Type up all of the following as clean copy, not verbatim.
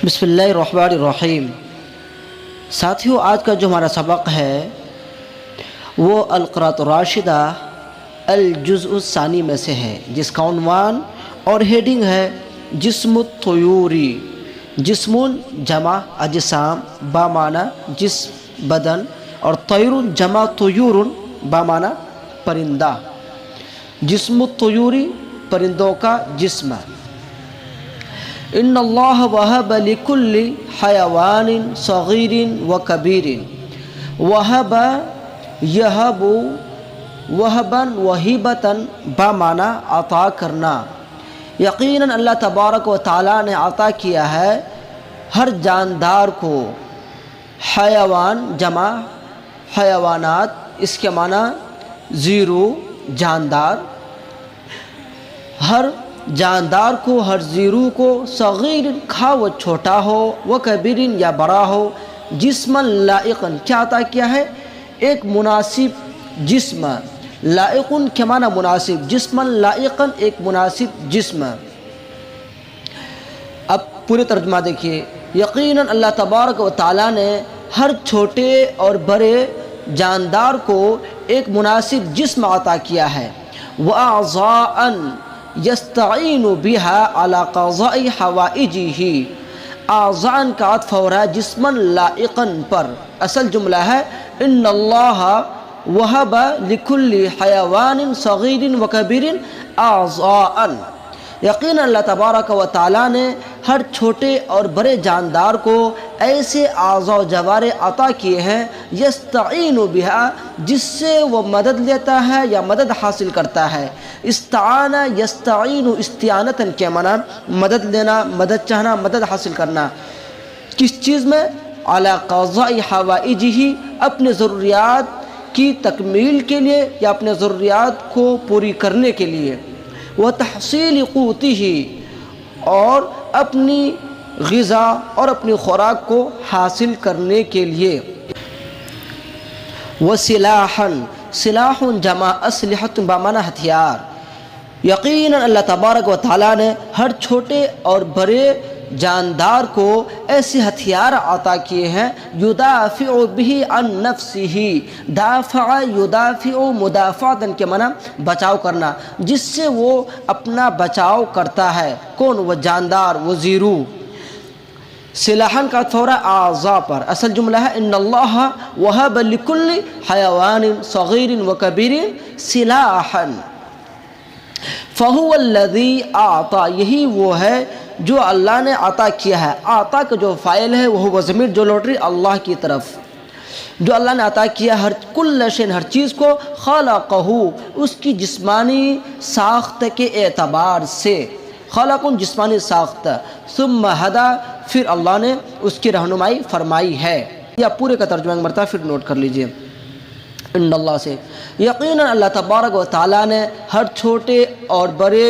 بسم اللہ الرحمن الرحیم۔ ساتھیو، آج کا جو ہمارا سبق ہے وہ القراءۃ الراشدہ الجزء الثانی میں سے ہے، جس کا عنوان اور ہیڈنگ ہے جسم الطیوری۔ جسم جمع اجسام بامعنی جسم بدن، اور طیر جمع طیور بامعنی پرندہ۔ جسم الطیوری پرندوں کا جسم۔ ان اللہ وہب لکل حیوان صغیر و کبیر۔ وہب یہب وہبا وہیبتا بامعنی عطا کرنا۔ یقیناً اللہ تبارک و تعالیٰ نے عطا کیا ہے ہر جاندار کو۔ حیوان جمع حیوانات، اس کے معنی زیرو جاندار، ہر جاندار کو، ہر زیرو کو، صغیر کھا وہ چھوٹا ہو، وہ کبیر یا بڑا ہو، جسم لائق کیا عطا کیا ہے؟ ایک مناسب جسم۔ لائق کے معنی مناسب، جسم لائق ایک مناسب جسم۔ اب پورے ترجمہ دیکھیے۔ یقیناً اللہ تبارک و تعالیٰ نے ہر چھوٹے اور بڑے جاندار کو ایک مناسب جسم عطا کیا ہے۔ وَأَعْضَاءً یستعین بہا علی قضاء حوائجہ۔ اعضاء کا عطف ہو رہا ہے جسما لائقا پر۔ اصل جملہ ہے ان اللہ وہب لکل حیوان صغیر و کبیر اعضاء۔ یقینا اللہ تبارک و تعالیٰ نے ہر چھوٹے اور بڑے جاندار کو ایسے اعضاء و جوارح عطا کیے ہیں یستعین بہا، جس سے وہ مدد لیتا ہے یا مدد حاصل کرتا ہے۔ استعان یستعین استعانتا کے معنی مدد لینا، مدد چاہنا، مدد حاصل کرنا۔ کس چیز میں؟ علی قضاء حوائجہ، اپنے ضروریات کی تکمیل کے لیے یا اپنے ضروریات کو پوری کرنے کے لیے۔ وتحصیل قوتہ، اور اپنی غذا اور اپنی خوراک کو حاصل کرنے کے لیے۔ وسلاحا، سلاح جمع اسلحۃ بمعنی ہتھیار۔ یقیناً اللہ تبارک و تعالیٰ نے ہر چھوٹے اور بڑے جاندار کو ایسے ہتھیار عطا کیے ہیں یدافع بہ عن نفسہ۔ دافع یدافع مدافعتا کے معنی بچاؤ کرنا، جس سے وہ اپنا بچاؤ کرتا ہے۔ کون؟ وہ جاندار، وہ زیرو۔ سلاحاً کا عطف اعضاء پر۔ اصل جملہ ہے ان اللہ وہب لکل حیوان صغیر و کبیر سلاحا فہو الذی اعطا، یہی وہ ہے جو اللہ نے عطا کیا ہے۔ عطا کا جو فاعل ہے وہ ضمیر جو لوٹ رہی اللہ کی طرف، جو اللہ نے عطا کیا ہر کل شیء، ہر چیز کو، خلقہ، اس کی جسمانی ساخت کے اعتبار سے۔ خلق جسمانی ساخت، ثم ہدا، پھر اللہ نے اس کی رہنمائی فرمائی ہے۔ یا پورے کا ترجمہ ایک مرتبہ پھر نوٹ کر لیجئے ان اللہ سے۔ یقیناً اللہ تبارک و تعالیٰ نے ہر چھوٹے اور بڑے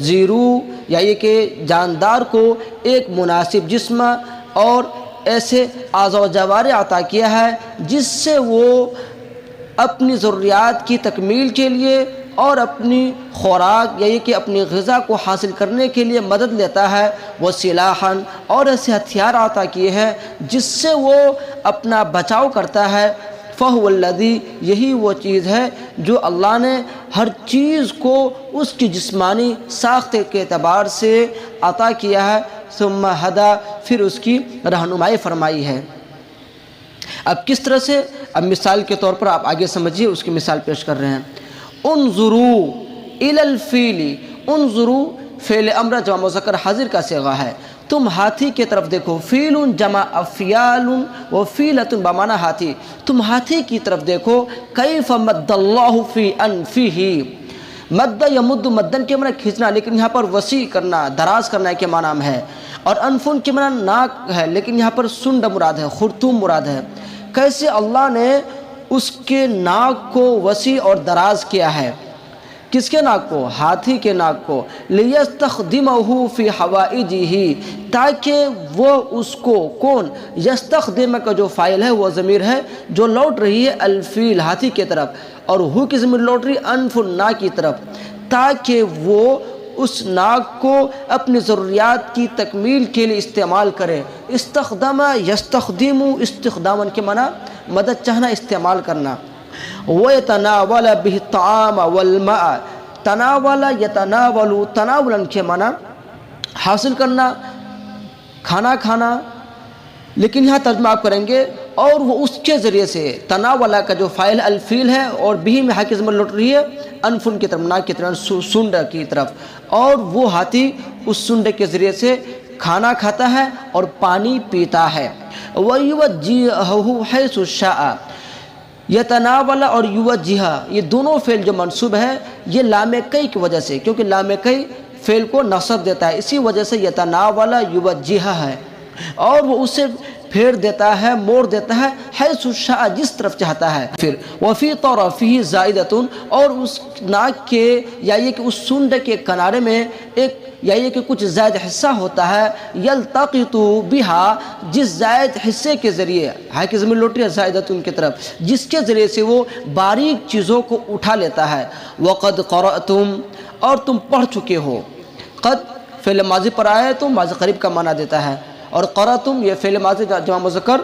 زیرو یا یہ کہ جاندار کو ایک مناسب جسم اور ایسے اعضاء و جوارح عطا کیا ہے جس سے وہ اپنی ضروریات کی تکمیل کے لیے اور اپنی خوراک یا یہ کہ اپنی غذا کو حاصل کرنے کے لیے مدد لیتا ہے۔ وہ سلاحاً، اور ایسے ہتھیار عطا کیے ہیں جس سے وہ اپنا بچاؤ کرتا ہے۔ فہو الذی، یہی وہ چیز ہے جو اللہ نے ہر چیز کو اس کی جسمانی ساخت کے اعتبار سے عطا کیا ہے۔ ثم ہدا، پھر اس کی رہنمائی فرمائی ہے۔ اب کس طرح سے؟ اب مثال کے طور پر آپ آگے سمجھیے، اس کی مثال پیش کر رہے ہیں۔ انظروا الی الفیل۔ انظروا فعل امر جمع مذکر حاضر کا صیغہ ہے۔ تم ہاتھی کی طرف دیکھو۔ فیل جمع افیال و فیلۃ بمعنی ہاتھی۔ تم ہاتھی کی طرف دیکھو۔ کیف مد اللہ فی انفہ۔ مد یمد، مدن کے معنی کھینچنا، لیکن یہاں پر وسیع کرنا، دراز کرنا کے معنی میں ہے۔ اور انفن کے معنی ناک ہے، لیکن یہاں پر سنڈ مراد ہے، خرطوم مراد ہے۔ کیسے اللہ نے اس کے ناک کو وسیع اور دراز کیا ہے؟ کس کے ناک کو؟ ہاتھی کے ناک کو۔ لیستخدمہ فی حوائجہ، تاکہ وہ اس کو، کون؟ یستخدم کا جو فاعل ہے وہ ضمیر ہے جو لوٹ رہی ہے الفیل، ہاتھی کی طرف، اور ہو کی ضمیر لوٹ رہی انف الناک کی طرف، تاکہ وہ اس ناک کو اپنی ضروریات کی تکمیل کے لیے استعمال کرے۔ استخدم یستخدم استخدامن کے معنی مدد چاہنا، استعمال کرنا. وَيَتَنَاوَلَ بِهِ الطَّعَامَ وَالْمَاءَ، تناولا یتناول، تناولن کے معنی حاصل کرنا، کھانا کھانا، لیکن یہاں ترجمہ آپ کریں گے اور وہ اس کے ذریعے سے. تناولا کا جو فاعل الفیل ہے اور بھی میں حاکم ضمیر لوٹ رہی ہے انفن کی طرف، ناک کی طرف، سونڈ کی طرف، اور وہ ہاتھی اس سونڈ کے ذریعے سے کھانا کھاتا ہے اور پانی پیتا ہے. وَيُوَجِّهُ حَيْثُ شَاءَ، یتناولا اور یوجہا یہ دونوں فعل جو منصوب ہے یہ لام کئی کی وجہ سے، کیونکہ لام کئی فعل کو نصب دیتا ہے، اسی وجہ سے یتناولا یوجہا ہے، اور وہ اسے پھیر دیتا ہے، موڑ دیتا ہے، حیث شاء جس طرف چاہتا ہے. پھر وفی طرفہ زائدۃ، اور اس ناک کے یا یہ کہ اس سونڈ کے کنارے میں ایک یا یہ کہ کچھ زائد حصہ ہوتا ہے، یلتقط بہا جس زائد حصے کے ذریعے، ہاں کی ضمیر لوٹی ہے زائدۃ کی طرف، جس کے ذریعے سے وہ باریک چیزوں کو اٹھا لیتا ہے. وقد قرأتم، اور تم پڑھ چکے ہو. قد فعل ماضی پر آئے تو ماضی قریب کا معنی دیتا ہے، اور قرأتم یہ فعل ماضی جمع مذکر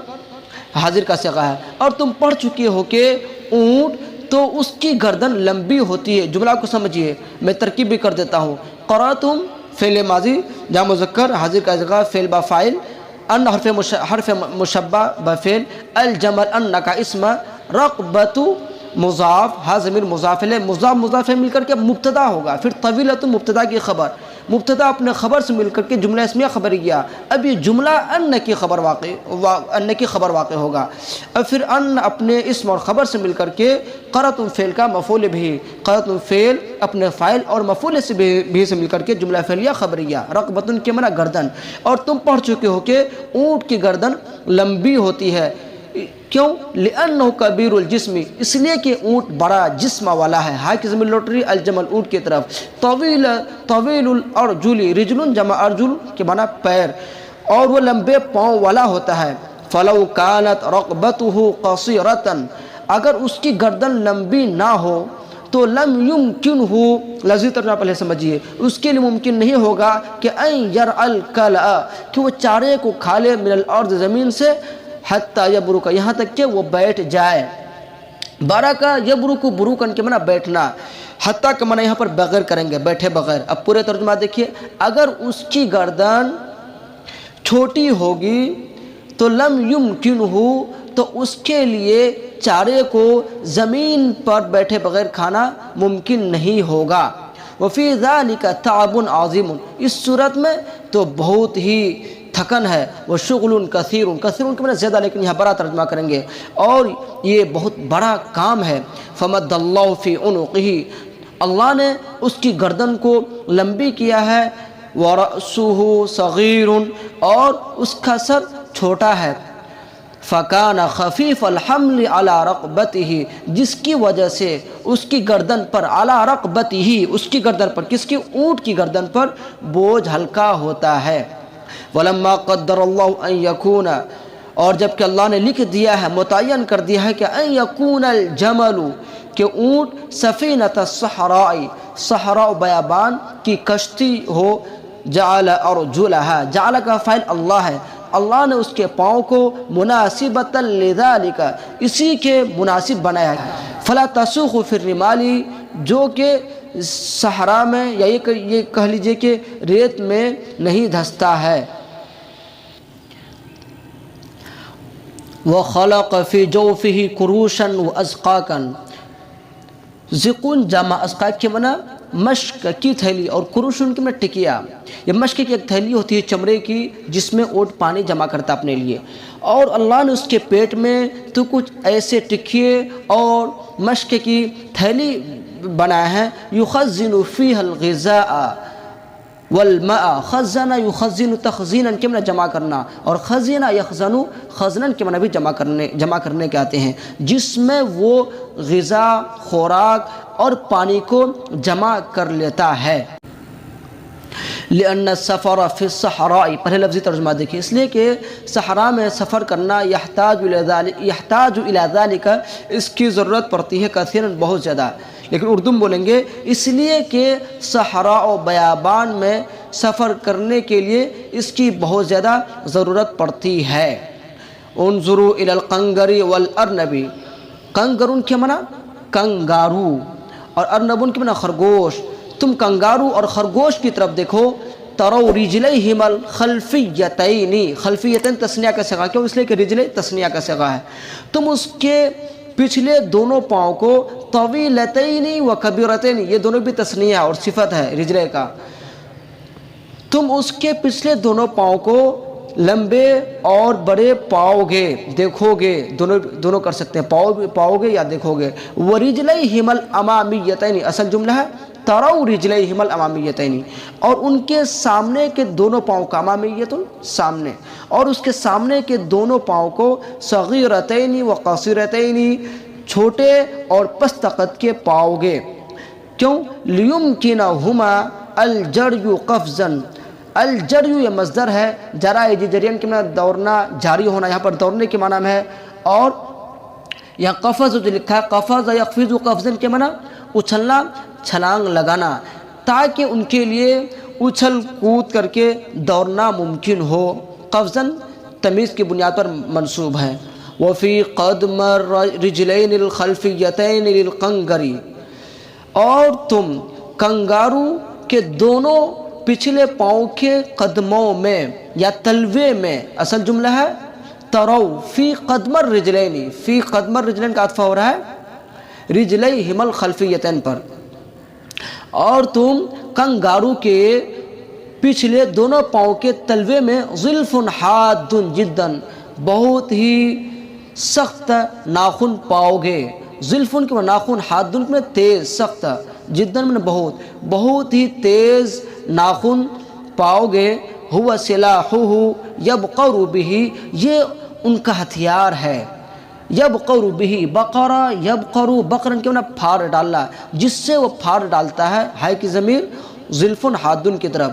حاضر کا صیغہ ہے. اور تم پڑھ چکے ہو کہ اونٹ تو اس کی گردن لمبی ہوتی ہے. جملہ کو سمجھیے، میں ترکیب بھی کر دیتا ہوں. قرأتم فعل ماضی جمع مذکر حاضر کا صیغہ، فعل با فاعل، ان حرف مشبہ بفعل، الجمل ان کا اسم، رقبۃ مضاف، ہا ضمیر مضاف ہے، مضاف مضاف مل کر کے مبتدا ہوگا. پھر طویلۃ مبتدا کی خبر، مبتدا اپنے خبر سے مل کر کے جملہ اسمیہ خبریہ، اب یہ جملہ ان کی خبر واقع ہوگا. اب پھر ان اپنے اسم اور خبر سے مل کر کے قرأتم فعل کا مفعول بھی، قرأتم فعل اپنے فاعل اور مفعول سے بھی سے مل کر کے جملہ فعلیہ خبریہ. رقبۃ کے معنی گردن، اور تم پڑھ چکے ہو کہ اونٹ کی گردن لمبی ہوتی ہے. کیوں؟ لأنہ کبیر الجسم، اس لیے کہ اونٹ بڑا جسم والا ہے. ہاں کی ضمیر لوٹ رہی الجمل اونٹ کی طرف. طویل الارجل، رجل جمع ارجل کے معنی پیر، اور وہ لمبے پاؤں والا ہوتا ہے. فلو کانت رقبتہ قصیرۃ، اگر اس کی گردن لمبی نہ ہو تو لم یمکنہ، لفظی ترجمہ پہلے سمجھیے، اس کے لیے ممکن نہیں ہوگا کہ ان یرعى الکلأ، کہ وہ چارے کو کھا لے، من الارض زمین سے، حتی یبرک یہاں تک کہ وہ بیٹھ جائے. برکا یبرک بروکن کے معنی بیٹھنا، حتی کا معنی یہاں پر بغیر کریں گے، بیٹھے بغیر. اب پورے ترجمہ دیکھیے، اگر اس کی گردن چھوٹی ہوگی تو لم یمکنہ، تو اس کے لیے چارے کو زمین پر بیٹھے بغیر کھانا ممکن نہیں ہوگا. وفی ذالک تعب عظیم، اس صورت میں تو بہت ہی تھکن ہے. وہ شغل کثیر، کثیر کے معنی زیادہ، لیکن یہاں بڑا ترجمہ کریں گے، اور یہ بہت بڑا کام ہے. فمد اللہ فی عنقہ، اللہ نے اس کی گردن کو لمبی کیا ہے. ورأسہ صغیر، اور اس کا سر چھوٹا ہے. فکان خفیف الحمل علی رقبتہ، جس کی وجہ سے اس کی گردن پر، علی رقبتہ اس کی گردن پر، کس کی؟ اونٹ کی گردن پر بوجھ ہلکا ہوتا ہے. ولما قدر اللہ ان یکون، اور جب کہ اللہ نے لکھ دیا ہے، متعین کر دیا ہے کہ ان یکون الجمل، کہ اونٹ سفینۃ الصحراء، صحراء بیابان کی کشتی ہو. جعل ارجلها، جعل کا فاعل اللہ ہے، اللہ نے اس کے پاؤں کو مناسبۃ لذالک، اسی کے مناسب بنایا ہے. فلا تسوق فی الرمال، جو کہ صحرا میں یا یہ کہہ لیجئے کہ ریت میں نہیں دھستا ہے. وخلق فی جوفہ کروشا وازقاقا، زقون جمع ازقاق کے معنی مشک کی تھیلی، اور کروشن کے معنی ٹکیا. یہ مشک کی ایک تھیلی ہوتی ہے چمڑے کی، جس میں اونٹ پانی جمع کرتا اپنے لیے، اور اللہ نے اس کے پیٹ میں تو کچھ ایسے ٹکیے اور مشک کی تھیلی بنایا ہے. یخزن فیہ الغذاء والماء، خزن یخزن تخزینا کے معنی جمع کرنا، اور خزن یخزن خزنن کے معنی بھی جمع کرنے کے آتے ہیں، جس میں وہ غذا، خوراک اور پانی کو جمع کر لیتا ہے. لأن السفر فی الصحراء، پہلے لفظی ترجمہ دیکھیں، اس لیے کہ صحرا میں سفر کرنا یحتاج الی ذالک، اس کی ضرورت پڑتی ہے کثیراً بہت زیادہ. لیکن اردو میں بولیں گے اس لیے کہ صحرا و بیابان میں سفر کرنے کے لیے اس کی بہت زیادہ ضرورت پڑتی ہے۔ انظروا الی القنگر والارنب، کنگرون کے معنی کنگارو اور ارنبون کے معنی خرگوش۔ تم کنگارو اور خرگوش کی طرف دیکھو، ترو رجلیہم الخلفیتین، خلفیتین تثنیہ کا صیغہ، کیوں؟ اس لیے کہ رجلے تثنیہ کا صیغہ ہے۔ تم اس کے پچھلے دونوں پاؤں کو طویلتین و کبیرتین، یہ دونوں بھی تثنیہ اور صفت ہے رجلے کا، تم اس کے پچھلے دونوں پاؤں کو لمبے اور بڑے پاؤ گے، دیکھو گے، دونوں کر سکتے ہیں، پاؤ گے یا دیکھو گے۔ وَرِجْلَيْهِمَ الْأَمَامِيَّتَيْنِ، اصل جملہ ہے تَرَوْا رِجْلَيْهِمَ الْأَمَامِيَّتَيْنِ، اور ان کے سامنے کے دونوں پاؤں کا، امامیت سامنے، اور اس کے سامنے کے دونوں پاؤں کو صغیرتین و قصیرتین، چھوٹے اور پست قد کے پاؤ گے۔ کیوں؟ لِيُمْكِنَهُمَا الْجَرْيُ قَفْزًا، الجریو یہ مصدر ہے، جرائے جرین کے معنی دوڑنا، جاری ہونا، یہاں پر دوڑنے کے معنی میں ہے، اور یہاں قفز جو لکھا ہے، قفز یقفز قفزن کے معنی اچھلنا، چھلانگ لگانا، تاکہ ان کے لیے اچھل کود کر کے دوڑنا ممکن ہو۔ قفزن تمیز کی بنیاد پر منصوب ہے۔ وفی قدم الرجلین الخلفیتین للقنگر، اور تم کنگارو کے دونوں پچھلے پاؤں کے قدموں میں یا تلوے میں، اصل جملہ ہے ترو فی قدم الرجلین، فی قدم الرجلین کا عطف ہو رہا ہے رجلیہم الخلفیتین پر، اور تم کنگارو کے پچھلے دونوں پاؤں کے تلوے میں ظلف حاد جدا، بہت ہی سخت ناخن پاؤ گے۔ ظلفن کے ناخن، حادن میں تیز، سخت، جدا میں بہت ہی تیز ناخن پاؤ گے۔ ہوا سلاحہ یبقر بہ، یہ ان کا ہتھیار ہے، یبقر بہ، بقرہ یبقر، بقرن کے معنی پھاڑ ڈالنا، جس سے وہ پھاڑ ڈالتا ہے، ہائے کی ضمیر ظلفن حادن کی طرف۔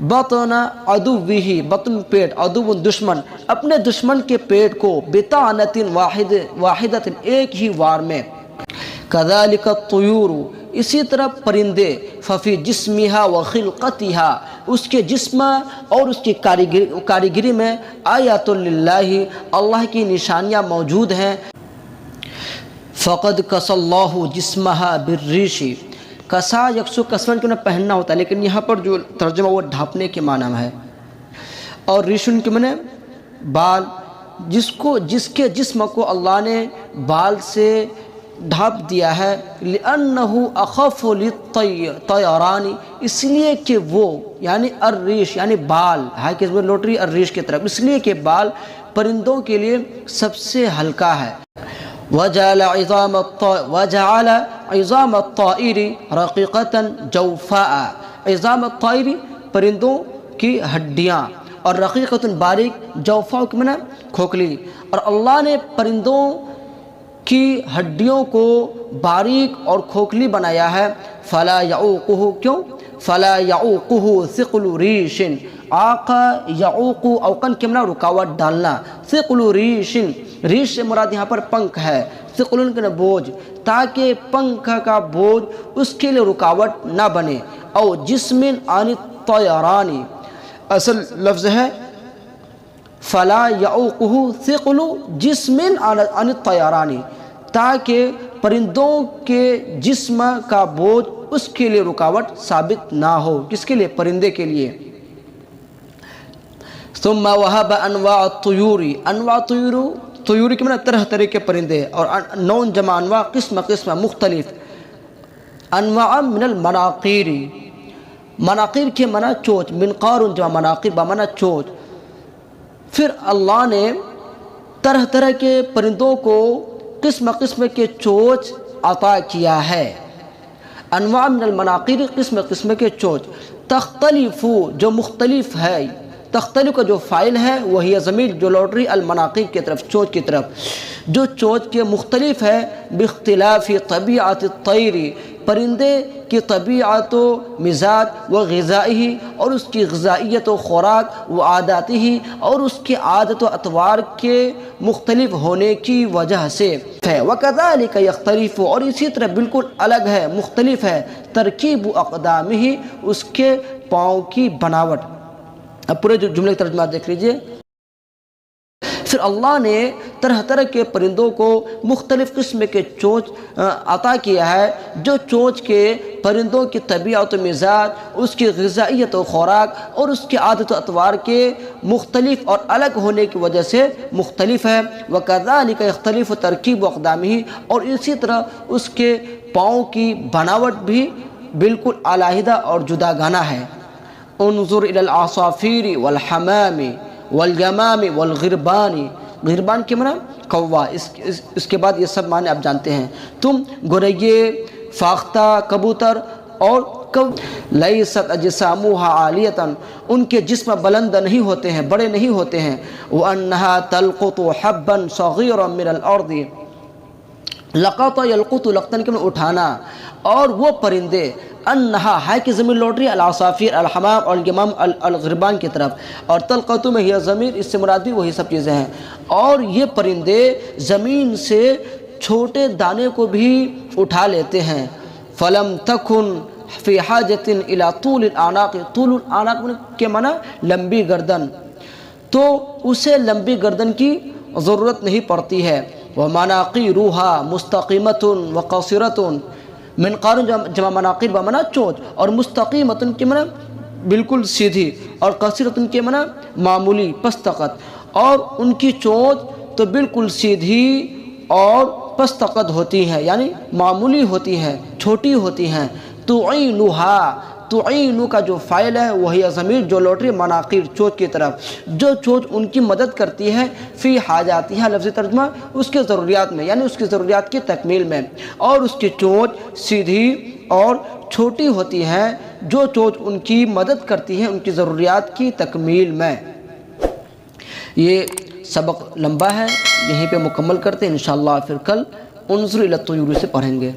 بطن عدوہ، بطن پیٹ، عدو دشمن، اپنے دشمن کے پیٹ کو، بطعنۃ واحدۃ، ایک ہی وار میں۔ کذالک الطیور، اسی طرح پرندے، ففی جسمہا وخلقتہا، اس کے جسم اور اس کی کاریگری میں آیات للہ، اللہ کی نشانیاں موجود ہیں۔ فقد کس اللہ جسمہا بالریش، کسا یکسو کسون کے انہیں پہننا ہوتا ہے، لیکن یہاں پر جو ترجمہ وہ ڈھانپنے کے معنی میں ہے، اور ریشن کے معنی بال، جس کے جسم کو اللہ نے بال سے ڈھانپ دیا ہے، لأنہ اخف للطیران، اس لیے کہ وہ یعنی الریش یعنی بال، ہائی کہ لوٹ رہی الریش کی طرف، اس لیے کہ بال پرندوں کے لیے سب سے ہلکا ہے۔ وجعل عظام الطائر رقیقۃ جوفاء، عظام الطائر پرندوں کی ہڈیاں، اور رقیقۃ باریک، جوفاء کے معنی کھوکھلی، اور اللہ نے پرندوں کی ہڈیوں کو باریک اور کھوکھلی بنایا ہے۔ فلا یعوقہ، کیوں؟ فلا یعوقہ ثقل ریش، عاق یعوق، اوقن کے معنی رکاوٹ ڈالنا، ثقل ریش، ریش سے مراد یہاں پر پنکھ ہے، ثقل کے بوجھ، تاکہ پنکھ کا بوجھ اس کے لیے رکاوٹ نہ بنے۔ او جسم عن الطیران، اصل لفظ ہے فلا یعوقہ ثقل جسم عن الطیران، تاکہ پرندوں کے جسم کا بوجھ اس کے لیے رکاوٹ ثابت نہ ہو، کس کے لیے؟ پرندے کے لیے۔ ثم وہب انواع الطیور، انواع طیور کے معنی طرح طرح کے پرندے، اور نون جمع انواع، قسم مختلف، انواع من المناقیر، مناقیر کے معنی چوچ، منقار جمع مناقیر بمعنی چوچ۔ پھر اللہ نے طرح طرح کے پرندوں کو قسم کے چوچ عطا کیا ہے۔ انواع من المناقیر، قسم کے چوچ۔ تختلف جو مختلف ہے، تختلف کا جو فاعل ہے وہی ضمیر جو لوٹ رہی المناقیر کی طرف، چوچ کی طرف، جو چوچ کے مختلف ہے، باختلاف طبیعت الطیر، پرندے کی طبیعت و مزاج و غذائی اور اس کی غذائیت و خوراک و عاداتی ہی اور اس کی عادت و اطوار کے مختلف ہونے کی وجہ سے ہے۔ وَكَذَلِكَ يَخْتَلِفُ اور اسی طرح بالکل الگ ہے، مختلف ہے، ترکیب اقدامہ اس کے پاؤں کی بناوٹ۔ اب پورے جملے کا ترجمہ دیکھ لیجئے۔ پھر اللہ نے طرح طرح کے پرندوں کو مختلف قسم کے چونچ عطا کیا ہے، جو چونچ کے پرندوں کی طبیعت و مزاج، اس کی غذائیت و خوراک اور اس کی عادت و اطوار کے مختلف اور الگ ہونے کی وجہ سے مختلف ہے۔ وَكَذَلِكَ يَخْتَلِفُ تَرْكِيبُ أَقْدَامِهِ اور اسی طرح اس کے پاؤں کی بناوٹ بھی بالکل علیحدہ اور جداگانہ ہے۔ انظر الى العصافیر والحمام والجمام والغربان، غربان کے معنی کوا، اس کے بعد یہ سب معنی آپ جانتے ہیں۔ تم گورے، فاختہ، کبوتر اور لیست اجسامها عالیۃ ان کے جسم بلند نہیں ہوتے ہیں، بڑے نہیں ہوتے ہیں۔ وانها تلقط حبا صغیرا من الارض، لقط یلقط لقطن کے معنی اٹھانا، اور وہ پرندے انہا ہے کہ ضمیر لوٹ رہی ہے العصافیر، الحمام اور الجمام الغربان کی طرف، اور تلقط میں ہی ضمیر، اس سے مراد بھی وہی سب چیزیں ہیں۔ اور یہ پرندے زمین سے چھوٹے دانے کو بھی اٹھا لیتے ہیں۔ فلم تکن فی حاجۃ الی طول الاعناق، طول الاعناق کے معنی لمبی گردن، تو اسے لمبی گردن کی ضرورت نہیں پڑتی ہے۔ ومناقیرها مستقیمۃ وقصرۃ، منقار جمع مناقیر بمعنی چونچ، اور مستقیمۃ کے معنی بالکل سیدھی، اور قصرۃ کے معنی معمولی پستقت، اور ان کی چونچ تو بالکل سیدھی اور پستقت ہوتی ہے، یعنی معمولی ہوتی ہے، چھوٹی ہوتی ہیں۔ تعینها، تعین کا جو فاعل ہے وہی ضمیر جو لوٹ رہی مناقیر، چونچ کی طرف، جو چونچ ان کی مدد کرتی ہے فی حاجاتها، لفظی ترجمہ اس کے ضروریات میں، یعنی اس کی ضروریات کی تکمیل میں، اور اس کی چونچ سیدھی اور چھوٹی ہوتی ہے، جو چونچ ان کی مدد کرتی ہے ان کی ضروریات کی تکمیل میں۔ یہ سبق لمبا ہے، یہیں پہ مکمل کرتے ہیں انشاءاللہ، پھر کل انظر الی الطیور سے پڑھیں گے۔